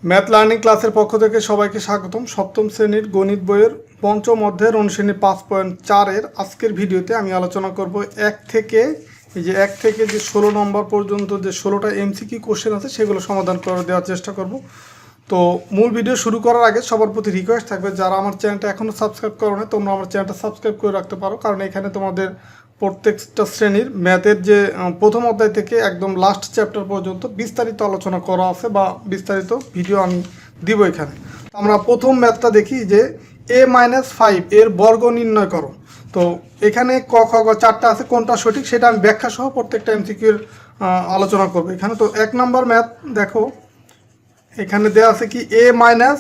Math learning ক্লাসের পক্ষ থেকে সবাইকে স্বাগতম। সপ্তম শ্রেণীর গণিত বইয়ের পঞ্চম অধ্যায়ের অনুশীলনী 5.4-এর আজকের ভিডিওতে আমি আলোচনা করব এক থেকে যে 16 নম্বর পর্যন্ত যে 16টা এমসিকিউ কোশ্চেন আছে সেগুলো সমাধান করে দেওয়ার চেষ্টা করব। তো মূল ভিডিও শুরু করার আগে সবার প্রতি রিকোয়েস্ট থাকবে, যারা আমার চ্যানেলটা এখনও সাবস্ক্রাইব করো না তোমরা আমার চ্যানেলটা সাবস্ক্রাইব করে রাখতে পারো, কারণ এখানে তোমাদের প্রত্যেকটা শ্রেণীর ম্যাথের যে প্রথম অধ্যায় থেকে একদম লাস্ট চ্যাপ্টার পর্যন্ত বিস্তারিত আলোচনা করা আছে বা বিস্তারিত ভিডিও আমি দিব এখানে। আমরা প্রথম ম্যাথটা দেখি যে a-5 এর বর্গ নির্ণয় করো। তো এখানে ক খ গ চারটা আছে, কোনটা সঠিক সেটা আমি ব্যাখ্যা সহ প্রত্যেকটা এমসিকিউর আলোচনা করবো এখানে। তো 1 নম্বর ম্যাথ দেখো, এখানে দেওয়া আছে কি a-5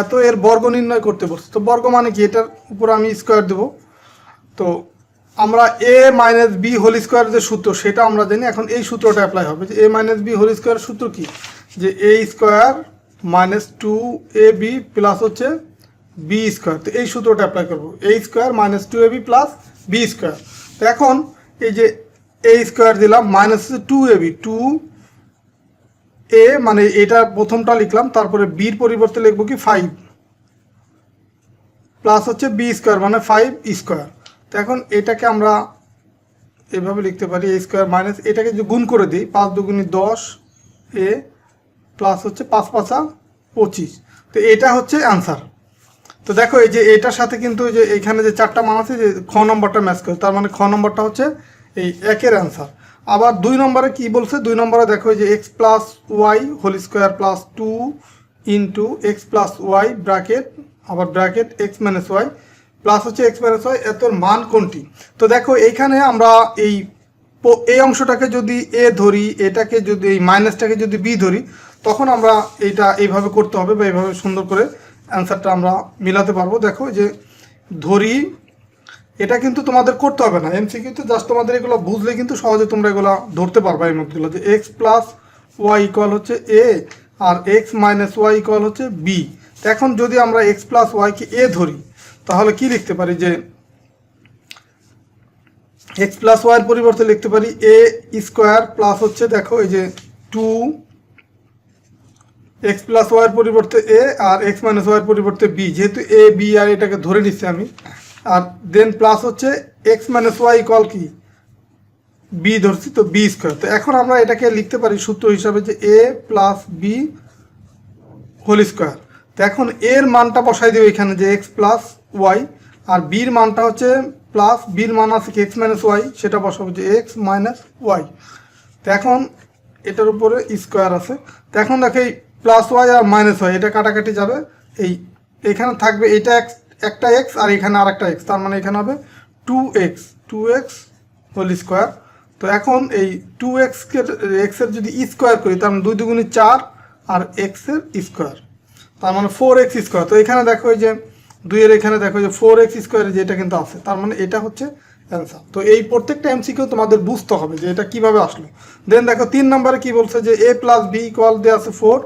এত এর বর্গ নির্ণয় করতে বলছে। তো বর্গ মানে কি, এটার উপর আমি স্কোয়ার দেবো। তো আমরা a minus B whole square যে সূত্র সেটা আমরা জানি, এখন এই সূত্রটা অ্যাপ্লাই হবে যে a minus B whole square সূত্র কি, যে a square minus 2ab plus হচ্ছে বি স্কোয়ার। তো এই সূত্রটা অ্যাপ্লাই করবো, a square minus 2ab plus B square. তো এখন এই যে a স্কোয়ার দিলাম মাইনাস হচ্ছে 2ab, 2a মানে এটা প্রথমটা লিখলাম, তারপরে বির পরিবর্তে লিখবো কি 5 প্লাস হচ্ছে বি স্কোয়ার মানে 5 স্কোয়ার। তো এখন এটাকে আমরা এভাবে লিখতে পারি a স্কোয়ার মাইনাস, এটাকে যদি গুণ করে দিই 5 দুগুণে 10 a প্লাস হচ্ছে 5 5 25। তো এটা হচ্ছে অ্যান্সার। তো দেখো এই যে এটার সাথে কিন্তু যে এখানে যে চারটা মান আছে যে খ নম্বরটা ম্যাচ করে, তার মানে খ নম্বরটা হচ্ছে এই একের অ্যান্সার। আবার 2 নম্বরে কি বলছে, 2 নম্বরে দেখো যে X plus Y whole square plus 2 into X plus Y bracket আবার bracket X minus Y plus হচ্ছে এক্স মাইনাস ওয়াই এতর মান কোনটি। তো দেখো এইখানে আমরা এই অংশটাকে যদি এ ধরি, এটাকে যদি এই মাইনাসটাকে যদি বি ধরি, তখন আমরা এইটা এইভাবে করতে হবে বা এইভাবে সুন্দর করে অ্যান্সারটা আমরা মিলাতে পারবো। দেখো যে ধরি, এটা কিন্তু তোমাদের করতে হবে না এমসিকিউতে, জাস্ট তোমাদের এগুলো বুঝলে কিন্তু সহজে তোমরা এগুলো ধরতে পারবা। এই মতগুলো যে এক্স প্লাস ওয়াই ইকুয়াল হচ্ছে এ আর এক্স মাইনাস ওয়াই ইকুয়াল হচ্ছে বি। এখন যদি আমরা এক্স প্লাস ওয়াইকে এ ধরি তাহলে কি লিখতে পারি, যে এক্স প্লাস ওয়াইয়ের পরিবর্তে লিখতে পারি এ স্কোয়ার প্লাস হচ্ছে দেখো এই যে 2 এক্স প্লাস ওয়াইয়ের পরিবর্তে এ আর এক্স মাইনাস ওয়াইয়ের পরিবর্তে বি, যেহেতু এ বি আর এটাকে ধরে নিচ্ছি আমি, আর দেন প্লাস হচ্ছে এক্স মাইনাস ওয়াই ইকুয়াল কি বি ধরছি, তো বি স্কোয়ার। তো এখন আমরা এটাকে লিখতে পারি সূত্র হিসাবে যে A plus B whole square. তো এখন এর মানটা বসাই দেবো এখানে যে এক্স প্লাস ওয়াই, আর বির মানটা হচ্ছে প্লাস বির মান আছে কি এক্স মাইনাস ওয়াই, সেটা বসাবো যে এক্স মাইনাস ওয়াই। তো এখন এটার উপরে স্কোয়ার আছে। তো এখন দেখো এই প্লাস ওয়াই আর মাইনাস ওয়াই এটা কাটাকাটি যাবে, এখানে থাকবে এটা একটা এক্স আর এখানে আর একটা এক্স, তার মানে এখানে হবে 2x হোল স্কোয়ার। তো এখন এই 2xের যদি স্কোয়ার করি, তার মানে 2 দুগুণে 4 আর এক্সের স্কোয়ার, তার মানে 4x স্কোয়ার। তো এখানে দেখো যে 2 এর এখানে দেখো যে 4x স্কোয়ার যে এটা কিন্তু আছে, তার মানে এটা হচ্ছে অ্যান্সার। তো এই প্রত্যেকটা এমসিকিউ তোমাদের বুঝতে হবে যে এটা কিভাবে আসলো। দেন দেখো 3 নম্বরে কি বলছে, যে a প্লাস বি ইকুয়াল দেওয়া আছে 4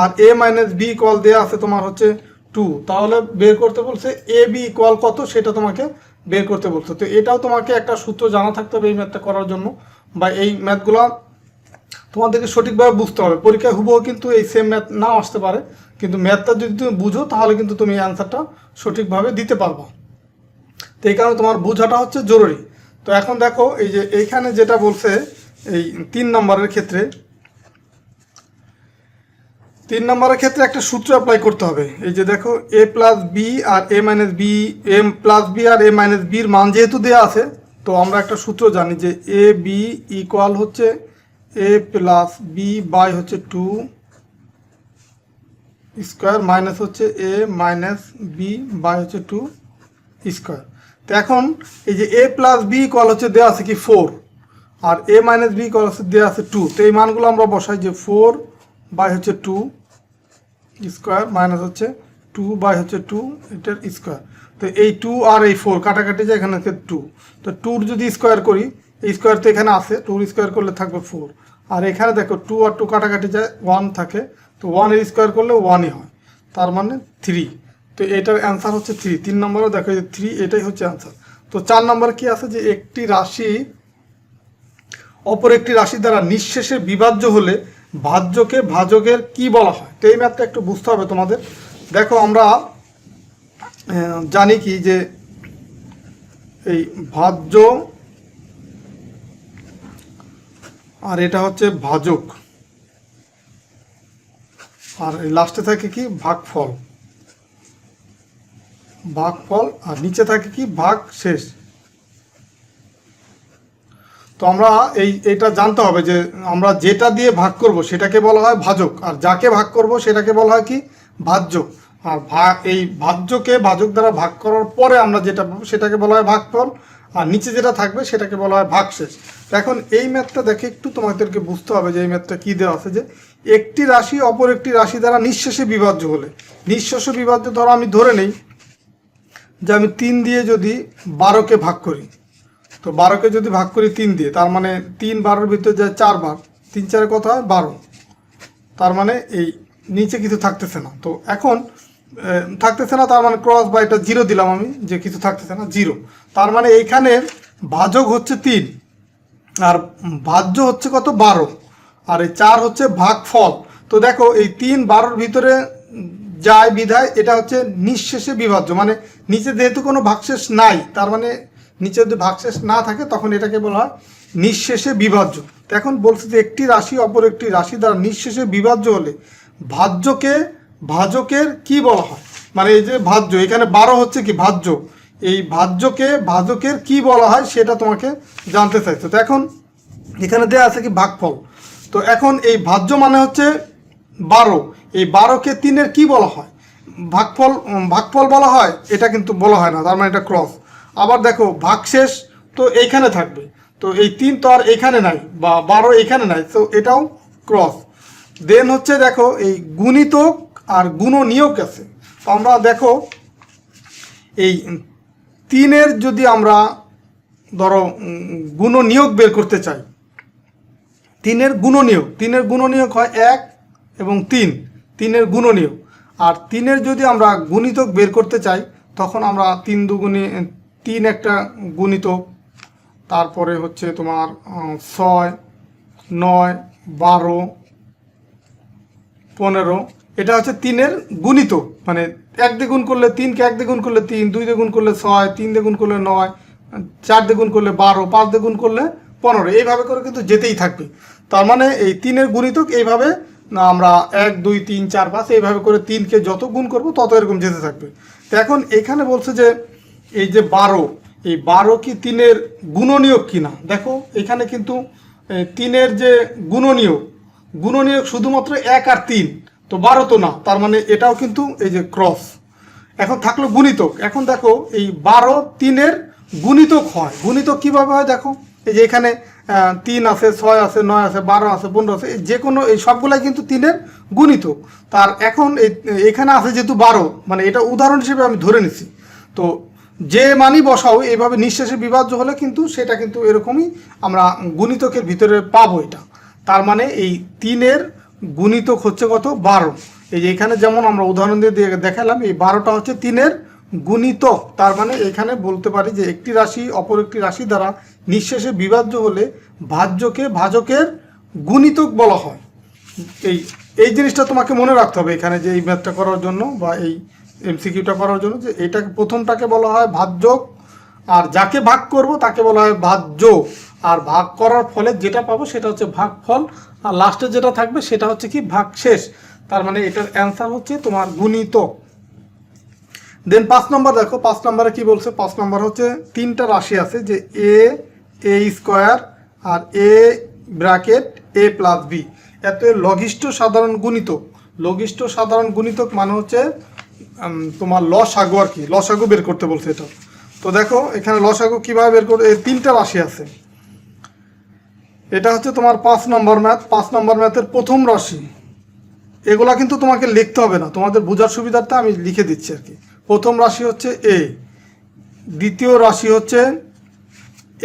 আর a মাইনাস বি ইকুয়াল দেওয়া আছে তোমার হচ্ছে 2। তাহলে বের করতে বলছে এ বি ইকুয়াল কত সেটা তোমাকে বের করতে বলছে। তো এটাও তোমাকে একটা সূত্র জানা থাকতে হবে এই ম্যাথটা করার জন্য, বা এই ম্যাথগুলো তোমাদেরকে সঠিকভাবে বুঝতে হবে। পরীক্ষায় হুবহু কিন্তু এই সেম ম্যাথ নাও আসতে পারে, কিন্তু ম্যাথটা যদি তুমি বুঝো তাহলে কিন্তু তুমি অ্যান্সারটা সঠিকভাবে দিতে পারবা। তো এই কারণে তোমার বোঝাটা হচ্ছে জরুরি। তো এখন দেখো এই যে এইখানে যেটা বলছে এই 3 নম্বরের ক্ষেত্রে, 3 নম্বরের ক্ষেত্রে একটা সূত্র অ্যাপ্লাই করতে হবে। এই যে দেখো এ প্লাস বি আর A minus B, M plus B আর এ মাইনাস বির মান যেহেতু দেওয়া আছে, তো আমরা একটা সূত্র জানি যে এ বি ইকুয়াল হচ্ছে এ প্লাস বি বাই হচ্ছে 2 স্কোয়ার মাইনাস হচ্ছে এ মাইনাস বি বাই হচ্ছে 2 স্কোয়ার। তো এখন এই যে এ প্লাস বি ইকুয়াল হচ্ছে দেওয়া আছে কি 4 আর এ মাইনাস বি ইকুয়াল হচ্ছে দেওয়া আছে 2। তো এই মানগুলো আমরা বসাই যে 4 বাই হচ্ছে 2 স্কোয়ার মাইনাস হচ্ছে 2 বাই হচ্ছে 2 এটার স্কোয়ার। তো এই 2 আর এই 4 কাটাকাটি যায়, এখানে আছে 2। তো 2 যদি স্কোয়ার করি, এই স্কোয়ার তো এখানে আছে, 2 স্কোয়ার করলে থাকবে 4, আর এখানে দেখো 2 আর 2 কাটাকাটি যায় 1 থাকে, তো 1 এর স্কোয়ার করলে 1ই হয়, তার মানে 3। তো এটার অ্যান্সার হচ্ছে 3। 3 নম্বরে দেখো যে 3 এটাই হচ্ছে অ্যান্সার। তো 4 নম্বরে কি আছে, যে একটি রাশি অপর একটি রাশি দ্বারা নিঃশেষে বিভাজ্য হলে ভাজ্যকে ভাজকের কি বলা হয়। তো এই ম্যাথটা একটু বুঝতে হবে তোমাদের। দেখো আমরা জানি কি যে এই ভাজ্য আর এটা হচ্ছে ভাজক, আর লাস্টে থাকে কি ভাগফল, ভাগফল, আর নিচে থাকে কি ভাগ শেষ। তো আমরা এইটা জানতে হবে যে আমরা যেটা দিয়ে ভাগ করব সেটাকে বলা হয় ভাজক, আর যাকে ভাগ করব সেটাকে বলা হয় কি ভাজ্য। আর এই ভাজ্যকে ভাজক দ্বারা ভাগ করার পরে আমরা যেটা পাবো সেটাকে বলা হয় ভাগফল, আর নিচে যেটা থাকবে সেটাকে বলা হয় ভাগশেষ। তো এখন এই ম্যাথটা দেখে একটু তোমাদেরকে বুঝতে হবে যে এই ম্যাথটা কী দেওয়া আছে, যে একটি রাশি অপর একটি রাশি দ্বারা নিঃশেষে বিভাজ্য হলে, নিঃশেষে বিভাজ্য ধরো আমি ধরে নেই যে আমি 3 দিয়ে যদি 12কে ভাগ করি, তো 12কে যদি ভাগ করি 3 দিয়ে, তার মানে 3 12-এর ভিতরে যায় 4 বার, 3 4 কত হয় 12, তার মানে এই নিচে কিছু থাকতেছে না। তো এখন থাকতেছে না, তার মানে ক্রস বা এটা 0 দিলাম আমি, যে কিছু থাকতেছে না 0, তার মানে এইখানে ভাজক হচ্ছে 3 আর ভাজ্য হচ্ছে কত 12, আর এই 4 হচ্ছে ভাগফল। তো দেখো এই 3 12-এর ভিতরে যায় বিধায় এটা হচ্ছে নিঃশেষে বিভাজ্য, মানে নিচে যেহেতু কোনো ভাগশেষ নাই, তার মানে নিচে যদি ভাগশেষ না থাকে তখন এটাকে বলা হয় নিঃশেষে বিভাজ্য। তো এখন বলছে যে একটি রাশি অপর একটি রাশি দ্বারা নিঃশেষে বিভাজ্য হলে ভাজ্যকে ভাজকের কি বলা হয়। মানে এই যে ভাজ্য, এখানে 12 হচ্ছে কি ভাজ্য, এই ভাজ্যকে ভাজকের কি বলা হয় সেটা তোমাকে জানতে চাইছো। তো এখন এখানে দেওয়া আছে কি ভাগফল। তো এখন এই ভাজ্য মানে হচ্ছে 12, এই 12কে 3-এর কি বলা হয়, ভাগফল, ভাগফল বলা হয়, এটা কিন্তু বলা হয় না, তার মানে এটা ক্রস। আবার দেখো ভাগশেষ তো এইখানে থাকবে, তো এই 3 তো আর এখানে নাই, বা 12 এখানে নাই, তো এটাও ক্রস। দেন হচ্ছে দেখো এই গুণিতক আর গুণনীয়ক আছে। তো আমরা দেখো এই 3-এর যদি আমরা ধরো গুণনীয়ক বের করতে চাই, 3-এর গুণনীয়ক হয় 1 এবং 3, 3-এর গুণনীয়ক। আর 3-এর যদি আমরা গুণিতক বের করতে চাই তখন আমরা 3 দুগুণে 3 একটা গুণিতক, তারপরে হচ্ছে তোমার 6 9 12 15, এটা হচ্ছে 3-এর গুণিতক, মানে 1 দিয়ে গুণ করলে 3কে 1 দিয়ে গুণ করলে 3, 2 দিয়ে গুণ করলে 6, 3 দিয়ে গুণ করলে 9, 4 দিয়ে গুণ করলে 12, 5 দিয়ে গুণ করলে 15, এইভাবে করে কিন্তু যেতেই থাকবে। তার মানে এই 3-এর গুণিতক এইভাবে আমরা 1 2 3 4 5 এইভাবে করে 3কে যত গুণ করব তত এরকম যেতে থাকবে। তো এখন এখানে বলছে যে এই যে 12, এই 12 কি 3-এর গুণনীয়ক কিনা। দেখো এখানে কিন্তু 3-এর যে গুণনীয়ক শুধুমাত্র 1 আর 3, তো 12 তো না, তার মানে এটাও কিন্তু এই যে ক্রস। এখন থাকলো গুণিতক। এখন দেখো এই 12 3-এর গুণিতক হয়, গুণিতক কিভাবে হয় দেখো, এই যে এখানে 3 আছে, 6 আছে, 9 আছে, 12 আছে, 15 আছে, যে কোনো এই সবগুলাই কিন্তু 3-এর গুণিতক। তার এখন এখানে আছে যেহেতু 12, মানে এটা উদাহরণ হিসেবে আমি ধরে নিছি। তো যে মানই বসাও এইভাবে নিঃশেষে বিভাজ্য হলে কিন্তু সেটা কিন্তু এরকমই আমরা গুণিতকের ভিতরে পাবো এটা। তার মানে এই 3-এর গুণিতক হচ্ছে কত 12। এই যে এখানে যেমন আমরা উদাহরণ দিয়ে দেখালাম, এই 12টা হচ্ছে 3-এর গুণিতক। তার মানে এখানে বলতে পারি যে একটি রাশি অপর একটি রাশি দ্বারা নিঃশেষে বিভাজ্য হলে ভাজ্যকে ভাজকের গুণিতক বলা হয়। এই জিনিসটা তোমাকে মনে রাখতে হবে এখানে, যে এই ম্যাথটা করার জন্য বা এই এমসিকিউটা করার জন্য, যে এটা প্রথমটাকে বলা হয় ভাজ্যক, আর যাকে ভাগ করব তাকে বলা হয় ভাজ্য, আর ভাগ করার ফলে যেটা পাবো সেটা হচ্ছে ভাগফল, আর লাস্টে যেটা থাকবে সেটা হচ্ছে কি ভাগশেষ। তার মানে এটার অ্যান্সার হচ্ছে তোমার গুণিতক। দেন 5 নম্বর দেখো, 5 নম্বরে কি বলছে। 5 নম্বর হচ্ছে 3টা রাশি আছে, যে a স্কোয়ার আর a bracket a plus b, এত লঘিষ্ঠ সাধারণ গুণিতক। লঘিষ্ঠ সাধারণ গুণিতক মানে হচ্ছে তোমার লসাগু, আর কি লসাগু বের করতে বলছে এটা। তো দেখো এখানে লসাগু কিভাবে বের করবে, এই 3টা রাশি আছে, এটা হচ্ছে তোমার 5 নম্বর ম্যাথ। 5 নম্বর ম্যাথের প্রথম রাশি, এগুলা কিন্তু তোমাকে লিখতে হবে না, তোমাদের বোঝার সুবিধার্থে আমি লিখে দিচ্ছি আর কি। প্রথম রাশি হচ্ছে a, দ্বিতীয় রাশি হচ্ছে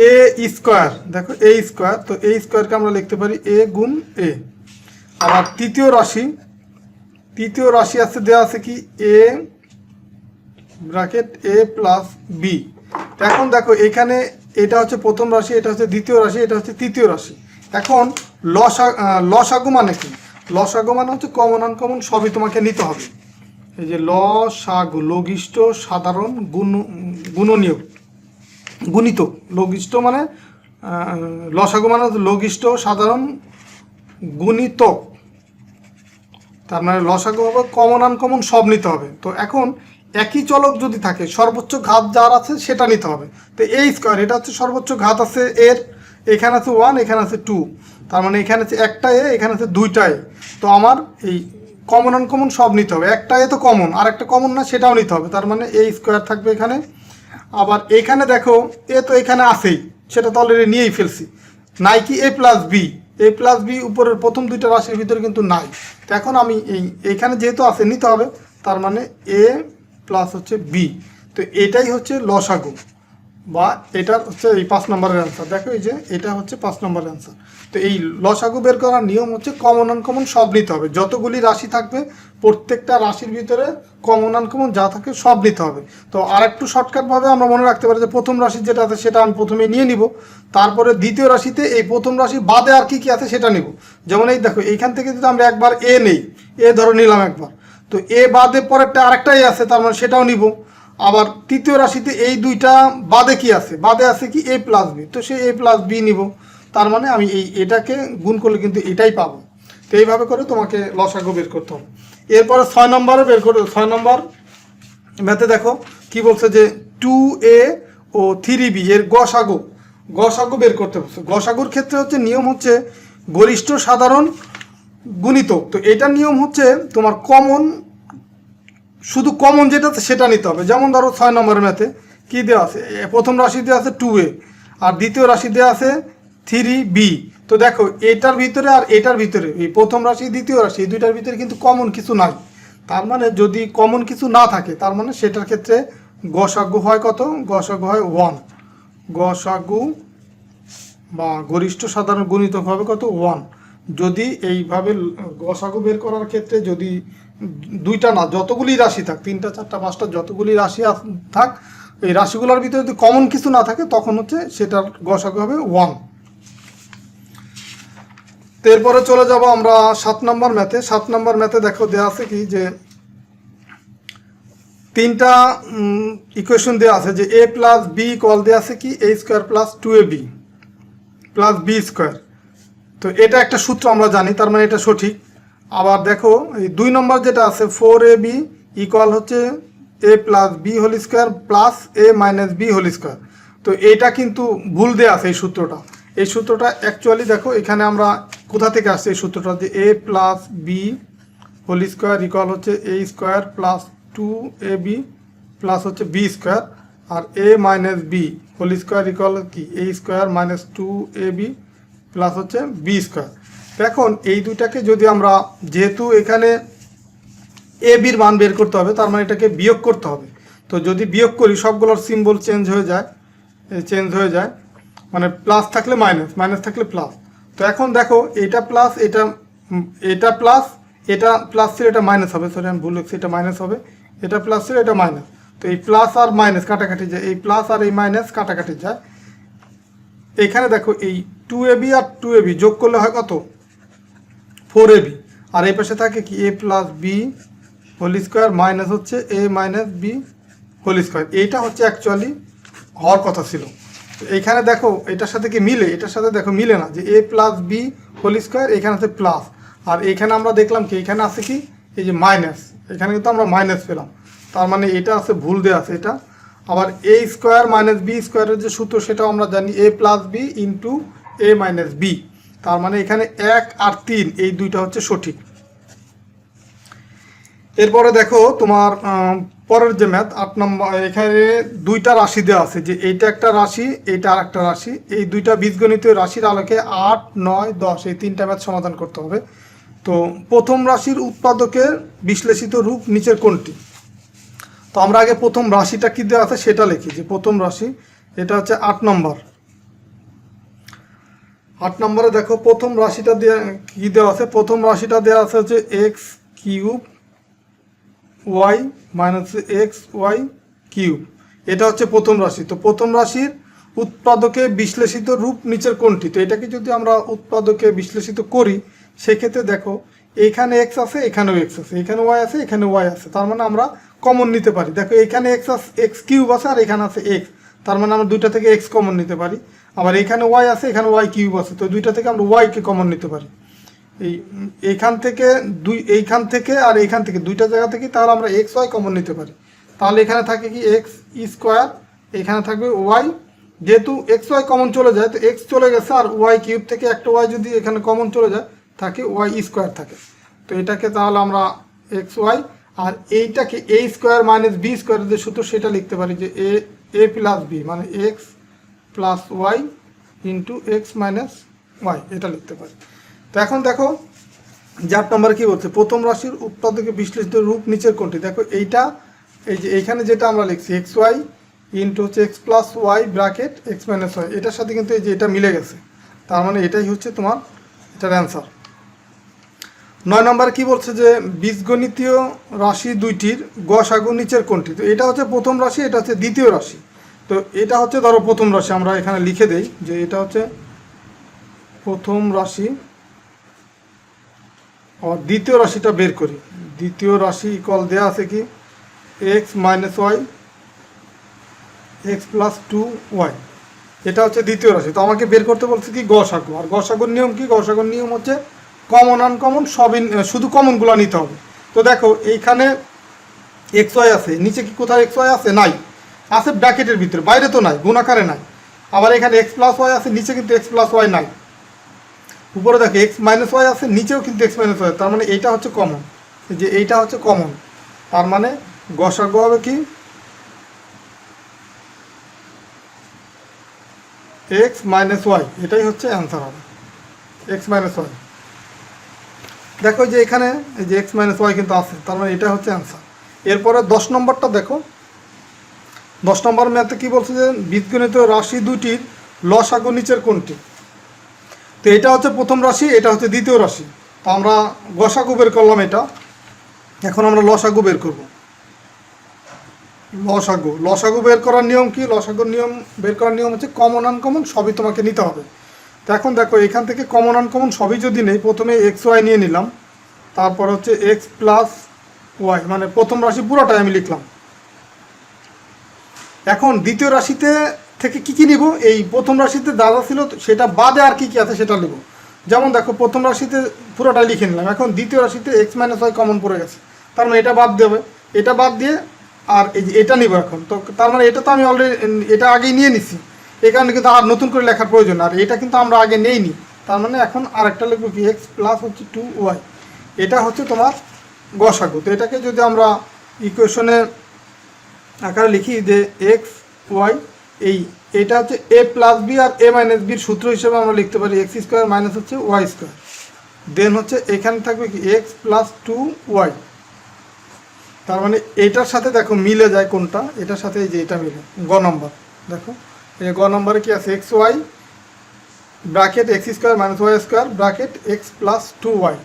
a স্কোয়ার, দেখো a স্কোয়ার, তো a স্কোয়ারকে আমরা লিখতে পারি a গুণ a। আবার তৃতীয় রাশি আছে, দেওয়া আছে কি a bracket a plus b। এখন দেখো এখানে এটা হচ্ছে প্রথম রাশি, এটা হচ্ছে দ্বিতীয় রাশি, এটা হচ্ছে তৃতীয় রাশি। এখন লসাগু মানে কি? লসাগু মানে হচ্ছে কমন আনকমন সবই তোমাকে নিতে হবে। এই যে লসাগু লঘিষ্ঠ সাধারণ গুণনীয় গুণিত, লঘিষ্ঠ মানে লসাগু মানে হচ্ছে লঘিষ্ঠ সাধারণ গুণিতক, তার মানে লসাগু হবে কমন আনকমন সব নিতে হবে। তো এখন একই চলক যদি থাকে সর্বোচ্চ ঘাত যার আছে সেটা নিতে হবে। তো এই স্কোয়ার এটা হচ্ছে সর্বোচ্চ ঘাত আছে এর, এখানে আছে 1, এখানে আছে 2, তার মানে এখানে আছে একটা এ, এখানে আছে দুইটা এ। তো আমার এই কমন আনকমন সব নিতে হবে, একটা এ তো কমন আর একটা কমন না সেটাও নিতে হবে, তার মানে এই স্কোয়ার থাকবে এখানে। আবার এখানে দেখো এ তো এখানে আছেই, সেটা তো অলরেডি নিয়েই ফেলছি, নাই কি এ প্লাস বি, এ প্লাস বি উপরের প্রথম দুইটা রাশির ভিতরে কিন্তু নাই। তো এখন আমি এইখানে যেহেতু আছে নিতে হবে, তার মানে এ প্লাস হচ্ছে বি। তো এটাই হচ্ছে লসাগু, বা এটা হচ্ছে এই 5 নম্বরের অ্যান্সার। দেখো এই যে এটা হচ্ছে 5 নম্বরের অ্যান্সার। তো এই লসাগু বের করার নিয়ম হচ্ছে কমন আনকমন সব নিতে হবে, যতগুলি রাশি থাকবে প্রত্যেকটা রাশির ভিতরে কমন আনকমন যা থাকে সব নিতে হবে। তো আর একটু শর্টকাটভাবে আমরা মনে রাখতে পারি যে প্রথম রাশি যেটা আছে সেটা আমি প্রথমে নিয়ে নিব, তারপরে দ্বিতীয় রাশিতে এই প্রথম রাশি বাদে আর কি কি আছে সেটা নিব। যেমন এই দেখো এইখান থেকে যদি আমরা একবার এ নেই, এ ধরো নিলাম একবার, তো এ বাদে পরেরটা আরেকটা এ আছে, তার মানে সেটাও নিব। আবার তৃতীয় রাশিতে এই দুইটা বাদে কি আছে, বাদে আছে কি এ প্লাস বি, তো সেই এ প্লাস বি নিব, তার মানে আমি এটাকে গুণ করলে কিন্তু এটাই পাবো। তো এইভাবে করে তোমাকে লসাগু বের করতে হবে। এরপরে 6 নম্বরে বের করে, 6 নম্বর ম্যাথে দেখো কি বলছে যে 2a ও 3b এর গসাগু বের করতে বলছে। গসাগুর ক্ষেত্রে হচ্ছে নিয়ম হচ্ছে গরিষ্ঠ সাধারণ গুণিতক। তো এটার নিয়ম হচ্ছে তোমার কমন, শুধু কমন যেটা সেটা নিতে হবে। যেমন ধরো 6 নম্বরের ম্যাথে কী দেওয়া আছে, প্রথম রাশি দেওয়া আছে 2a আর দ্বিতীয় রাশি দেওয়া আছে 3b। তো দেখো এটার ভিতরে আর এটার ভিতরে, এই প্রথম রাশি দ্বিতীয় রাশি এই দুইটার ভিতরে কিন্তু কমন কিছু নাই, তার মানে যদি কমন কিছু না থাকে তার মানে সেটার ক্ষেত্রে গসাগু হয় কত, গসাগু হয় 1। গসাগু বা গরিষ্ঠ সাধারণ গুণিতক হবে কত, 1। যদি এইভাবে গসাগু বের করার ক্ষেত্রে যদি দুইটা না যতগুলি রাশি থাক, 3টা 4টা 5টা যতগুলি রাশি থাক, এই রাশিগুলোর ভিতরে যদি কমন কিছু না থাকে তখন হচ্ছে সেটার গসাগু হবে 1। তো এরপরে চলে যাব আমরা 7 নম্বর ম্যাথে। 7 নম্বর ম্যাথে দেখো দেওয়া আছে কি যে 3টা ইকুয়েশন দেওয়া আছে যে a প্লাস বি ইকুয়াল দেওয়া আছে কি a square plus 2ab plus B square. তো এটা একটা সূত্র আমরা জানি, তার মানে এটা সঠিক। আবার দেখো এই 2 নম্বর যেটা আছে 4ab ইকুয়াল হচ্ছে a plus B whole square plus a minus B whole square. তো এটা কিন্তু ভুল দেওয়া আছে এই সূত্রটা। এই সূত্রটা অ্যাকচুয়ালি দেখো এখানে আমরা কোথা থেকে আসছে এই সূত্রটা, যে a plus B whole square equal হচ্ছে a square plus 2ab plus হচ্ছে বি স্কোয়ার, আর a minus B whole square equal কি a square minus 2ab plus হচ্ছে বি স্কোয়ার। এখন এই দুইটাকে যদি আমরা, যেহেতু এখানে এ বির মান বের করতে হবে তার মানে এটাকে বিয়োগ করতে হবে। তো যদি বিয়োগ করি সবগুলোর সিম্বল চেঞ্জ হয়ে যায়, মানে প্লাস থাকলে মাইনাস, মাইনাস থাকলে প্লাস। তো এখন দেখো এটা প্লাস এটা প্লাস, এটা প্লাস ছিল এটা মাইনাস হবে, সরি আমি ভুল লিখছি, এটা মাইনাস হবে, এটা প্লাস ছিল এটা মাইনাস। তো এই প্লাস আর মাইনাস কাটাকাটি যায়, এই প্লাস আর এই মাইনাস কাটাকাটি যায়। এখানে দেখো এই 2ab আর 2ab যোগ করলে হয় কত, 4ab, আর এই পাশে থাকে কি a plus B whole square minus হচ্ছে a minus B whole square. এইটা হচ্ছে অ্যাকচুয়ালি হওয়ার কথা ছিল। তো এইখানে দেখো এটার সাথে কি মিলে, এটার সাথে দেখো মিলে না, যে a plus B whole square এখানে আছে প্লাস, আর এইখানে আমরা দেখলাম কি এখানে আছে কি এই যে মাইনাস, এখানে কিন্তু আমরা মাইনাস পেলাম, তার মানে এটা আছে ভুল দেওয়া আছে এটা। আবার a স্কোয়ার মাইনাস বি স্কোয়ারের যে সূত্র সেটাও আমরা জানি, a plus B into a minus B, তার মানে এখানে 1 আর 3 এই দুইটা হচ্ছে সঠিক। এরপরে দেখো তোমার পরের যে ম্যাথ 8 নম্বর, এখানে দুইটা রাশি দেওয়া আছে, যে এইটা একটা রাশি এইটা আর একটা রাশি, এই দুইটা বীজগণিতীয় রাশির আলোকে 8, 9, 10 এই 3টা ম্যাথ সমাধান করতে হবে। তো প্রথম রাশির উৎপাদকের বিশ্লেষিত রূপ নিচের কোনটি। তো আমরা আগে প্রথম রাশিটা কি দেওয়া আছে সেটা লিখি, যে প্রথম রাশি এটা হচ্ছে 8 নম্বর। 8 নম্বরে দেখো প্রথম রাশিটা কি দেওয়া আছে, প্রথম রাশিটা দেওয়া আছে হচ্ছে X cube Y minus X Y cube, এটা হচ্ছে প্রথম রাশি। তো প্রথম রাশির উৎপাদকে বিশ্লেষিত রূপ নিচের কোনটি? তো এটাকে যদি আমরা উৎপাদকে বিশ্লেষিত করি সেক্ষেত্রে দেখো এইখানে এক্স আছে, এখানেও এক্স আছে, এখানে ওয়াই আছে, এখানে ওয়াই আছে, তার মানে আমরা কমন নিতে পারি। দেখো এখানে এক্স কিউব আছে আর এখানে আছে এক্স, তার মানে আমরা দুইটা থেকে এক্স কমন নিতে পারি। আবার এখানে ওয়াই আছে, এখানে ওয়াই কিউব আছে, তো দুইটা থেকে আমরা ওয়াইকে কমন নিতে পারি। এইখান থেকে এইখান থেকে আর এইখান থেকে দুইটা জায়গা থেকে তাহলে আমরা এক্স ওয়াই কমন নিতে পারি। তাহলে এখানে থাকে কি এক্স স্কোয়ার, এখানে থাকবে ওয়াই, যেহেতু এক্স ওয়াই কমন চলে যায় তো এক্স চলে গেছে, আর ওয়াই কিউব থেকে একটা ওয়াই যদি এখানে কমন চলে যায় থাকে ওয়াই স্কোয়ার থাকে। তো এটাকে তাহলে আমরা এক্স ওয়াই, আর এইটাকে A square minus B square যে সূত্র সেটা লিখতে পারি যে এ প্লাস বি মানে X plus Y into X minus Y, এটা লিখতে পারি। তো এখন দেখো 4 নম্বর কি বলছে, প্রথম রাশির উৎপাদকে বিশ্লেষিত রূপ নিচের কোনটি? দেখো এইটা, এই যে এইখানে যেটা আমরা লিখছি এক্স ওয়াই ইন্টু হচ্ছে X plus Y bracket X minus Y, এটার সাথে কিন্তু এই যে এটা মিলে গেছে, তার মানে এটাই হচ্ছে তোমার এটার অ্যান্সার। 9 নম্বর কি বলছে যে বীজগণিতীয় রাশি দুইটির গসাগু নিচের কোনটি? তো এটা হচ্ছে প্রথম রাশি, এটা হচ্ছে দ্বিতীয় রাশি। তো এটা হচ্ছে ধরো প্রথম রাশি, আমরা এখানে লিখে দেই যে এটা হচ্ছে প্রথম রাশি, আর দ্বিতীয় রাশিটা বের করি। দ্বিতীয় রাশি ইকুয়াল দেওয়া আছে কি X minus Y X plus 2y, এটা হচ্ছে দ্বিতীয় রাশি। তো আমাকে বের করতে বলছে কি গসাগু, আর গসাগুর নিয়ম কি? গসাগুর নিয়ম হচ্ছে কমন আনকমন সবই, শুধু কমনগুলো নিতে হবে। তো দেখো এইখানে এক্স ওয়াই আছে, নিচে কি কোথায় এক্স ওয়াই আছে? নাই, আছে ব্র্যাকেটের ভিতরে, বাইরে তো নাই, গুণাকারে নাই। আবার এখানে এক্স প্লাস ওয়াই আছে, নিচে কিন্তু এক্স প্লাস ওয়াই নাই। উপরে দেখো এক্স মাইনাস ওয়াই আছে, নিচেও কিন্তু এক্স মাইনাস ওয়াই, তার মানে এইটা হচ্ছে কমন, যে এইটা হচ্ছে কমন, তার মানে গসাগু হবে কি এক্স মাইনাস ওয়াই, এটাই হচ্ছে অ্যান্সার হবে এক্স মাইনাস ওয়াই। দেখো যে এখানে এই যে এক্স মাইনাস ওয়াই কিন্তু আছে, তার মানে এটা হচ্ছে অ্যান্সার। এরপরে 10 নম্বরটা দেখো, 10 নম্বর ম্যাথে কি বলছে যে বীজগণিত রাশি দুটির লসাগু নিচের কোনটি? তো এটা হচ্ছে প্রথম রাশি, এটা হচ্ছে দ্বিতীয় রাশি। তো আমরা গসাগু বের করলাম এটা, এখন আমরা লসাগু বের করব। লসাগু বের করার নিয়ম কি? লসাগুর নিয়ম বের করার নিয়ম হচ্ছে কমন আনকমন সবই তোমাকে নিতে হবে। তো এখন দেখো এখান থেকে কমন আনকমন সবই যদি নেই, প্রথমে এক্স ওয়াই নিয়ে নিলাম, তারপর হচ্ছে এক্স প্লাস ওয়াই, মানে প্রথম রাশি পুরোটাই আমি লিখলাম। এখন দ্বিতীয় রাশিতে থেকে কি কি নিব? এই প্রথম রাশিতে যা যা ছিল সেটা বাদে আর কি কি আছে সেটা নেব। যেমন দেখো প্রথম রাশিতে পুরোটাই লিখে নিলাম, এখন দ্বিতীয় রাশিতে এক্স মাইনাস ওয়াই কমন পড়ে গেছে, তার মানে এটা বাদ দেবে, এটা বাদ দিয়ে আর এই যে এটা নিব এখন। তো তার মানে এটা তো আমি অলরেডি এটা আগেই নিয়ে নিছি, এই কারণে কিন্তু আর নতুন করে লেখার প্রয়োজন, আর এটা কিন্তু আমরা আগে নেইনি, তার মানে এখন আরেকটা লিখবো কি এক্স প্লাস হচ্ছে 2y, এটা হচ্ছে তোমার গসাগু। তো এটাকে যদি আমরা ইকুয়েশনে আকারে লিখি যে এক্স ওয়াই, এটা হচ্ছে এ প্লাস বি আর এ মাইনাস বির সূত্র হিসেবে আমরা লিখতে পারি এক্স স্কোয়ার মাইনাস হচ্ছে ওয়াই স্কোয়ার, দেন হচ্ছে এখানে থাকবে কি এক্স প্লাস 2y। তার মানে এইটার সাথে দেখো মিলে যায় কোনটা, এটার সাথে এই যে এটা মিলে গ নম্বর। দেখো এই গ নম্বরে কি আছে X Y bracket X square minus Y square bracket X plus 2y।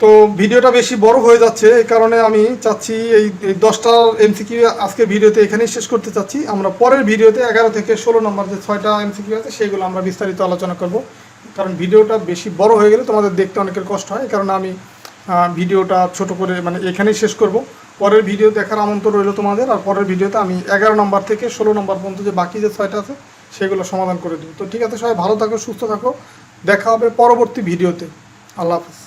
তো ভিডিওটা বেশি বড় হয়ে যাচ্ছে, এই কারণে আমি চাচ্ছি এই 10টা এমসিকিউ আজকে ভিডিওতে এখানেই শেষ করতে চাচ্ছি। আমরা পরের ভিডিওতে 11 থেকে 16 নম্বর যে 6টা এমসিকিউ আছে সেগুলো আমরা বিস্তারিত আলোচনা করব, কারণ ভিডিওটা বেশি বড় হয়ে গেলে তোমাদের দেখতে অনেকের কষ্ট হয়, এই কারণে আমি ভিডিওটা ছোট করে মানে এখানেই শেষ করব। পরের ভিডিও দেখার আমন্ত্রণ রইল তোমাদের, আর পরের ভিডিওতে আমি 11 নম্বর থেকে 16 নম্বর পর্যন্ত যে বাকি যে 6টা আছে সেগুলো সমাধান করে দেবো। তো ঠিক আছে, সবাই ভালো থাকো, সুস্থ থাকো, দেখা হবে পরবর্তী ভিডিওতে। আল্লাহ হাফেজ।